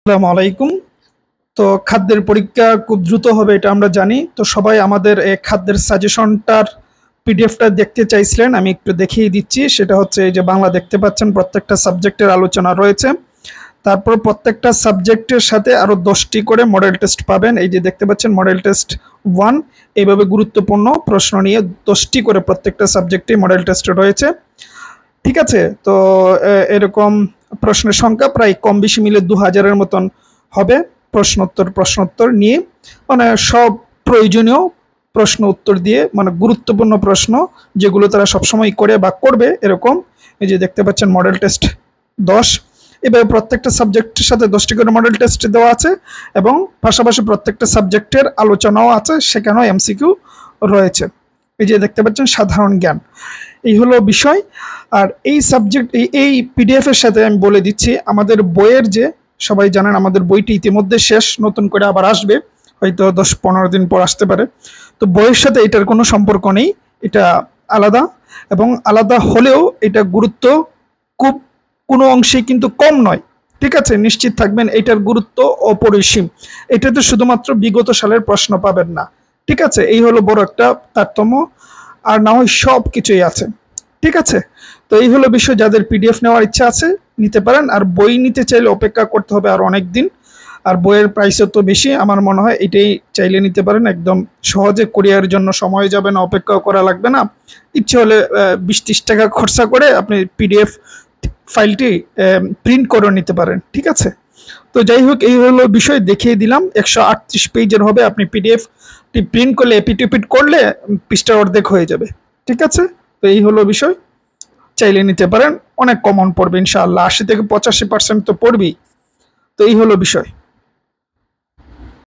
আসসালামু আলাইকুম। তো খাদ্যের পরীক্ষা খুব দ্রুত হবে এটা আমরা জানি। তো সবাই আমাদের এই খাদ্যের সাজেশনটার পিডিএফটা দেখতে চাইছিলেন। আমি একটু দেখিয়ে দিচ্ছি। সেটা হচ্ছে এই যে বাংলা দেখতে পাচ্ছেন প্রত্যেকটা সাবজেক্টের আলোচনা রয়েছে। তারপর প্রত্যেকটা সাবজেক্টের সাথে আরও 10টি করে মডেল টেস্ট পাবেন। এই যে দেখতে পাচ্ছেন মডেল টেস্ট 1 এইভাবে গুরুত্বপূর্ণ প্রশ্ন নিয়ে 10টি করে প্রত্যেকটা সাবজেক্টেই মডেল টেস্ট রয়েছে। ঠিক আছে? তো এরকম প্রশ্নের সংখ্যা প্রায় কম বেশি মিলে 2000-এর মতন হবে। প্রশ্নোত্তর নিয়ে মানে সব প্রয়োজনীয় প্রশ্ন উত্তর দিয়ে মানে গুরুত্বপূর্ণ প্রশ্ন যেগুলো তারা সবসময় করে বা করবে এরকম। এই যে দেখতে পাচ্ছেন মডেল টেস্ট 10। এভাবে প্রত্যেকটা সাবজেক্টের সাথে 10টি করে মডেল টেস্ট দেওয়া আছে এবং পাশাপাশি প্রত্যেকটা সাবজেক্টের আলোচনাও আছে, সেখানেও এমসিকিউ রয়েছে। এই যে দেখতে পাচ্ছেন সাধারণ জ্ঞান, এই হলো বিষয়। আর এই সাবজেক্ট এই পিডিএফ এর সাথে আমি বলে দিচ্ছি আমাদের বইয়ের যে সবাই জানেন আমাদের বইটি ইতিমধ্যে শেষ, নতুন করে আবার আসবে, হয়তো 10-15 দিন পর আসতে পারে। তো বইয়ের সাথে এটার কোনো সম্পর্ক নেই, এটা আলাদা, এবং আলাদা হলেও এটা গুরুত্ব খুব কোনো অংশে কিন্তু কম নয়। ঠিক আছে, নিশ্চিত থাকবেন এটার গুরুত্ব অপরিসীম। এটাতে শুধুমাত্র বিগত সালের প্রশ্ন পাবেন না। ঠিক আছে, এই হলো বড় একটা তারতম্য। আর না হয় সব কিছুই আছে। ঠিক আছে, তো এই হলো বিষয়। যাদের পিডিএফ নেওয়ার ইচ্ছা আছে নিতে পারেন, আর বই নিতে চাইলে অপেক্ষা করতে হবে আর অনেক দিন। আর বইয়ের প্রাইসও তো বেশি, আমার মনে হয় এটাই চাইলে নিতে পারেন, একদম সহজে কুরিয়ারের জন্য সময় যাবে না, অপেক্ষাও করা লাগবে না। ইচ্ছে হলে 20-30 টাকা খরচা করে আপনি পিডিএফ ফাইলটি প্রিন্ট করে নিতে পারেন। ঠিক আছে, তো যাই হোক এই হলো বিষয়, দেখিয়ে দিলাম। 138 পেজের হবে, আপনি পিডিএফটি প্রিন্ট করলে এপিট করলে পৃষ্ঠা অর্ধেক হয়ে যাবে। ঠিক আছে, তো এই হলো বিষয়, চাইলে নিতে পারেন। অনেক কমন পড়বে ইনশাআল্লাহ, 80 থেকে 85% তো পড়বেই। তো এই হলো বিষয়।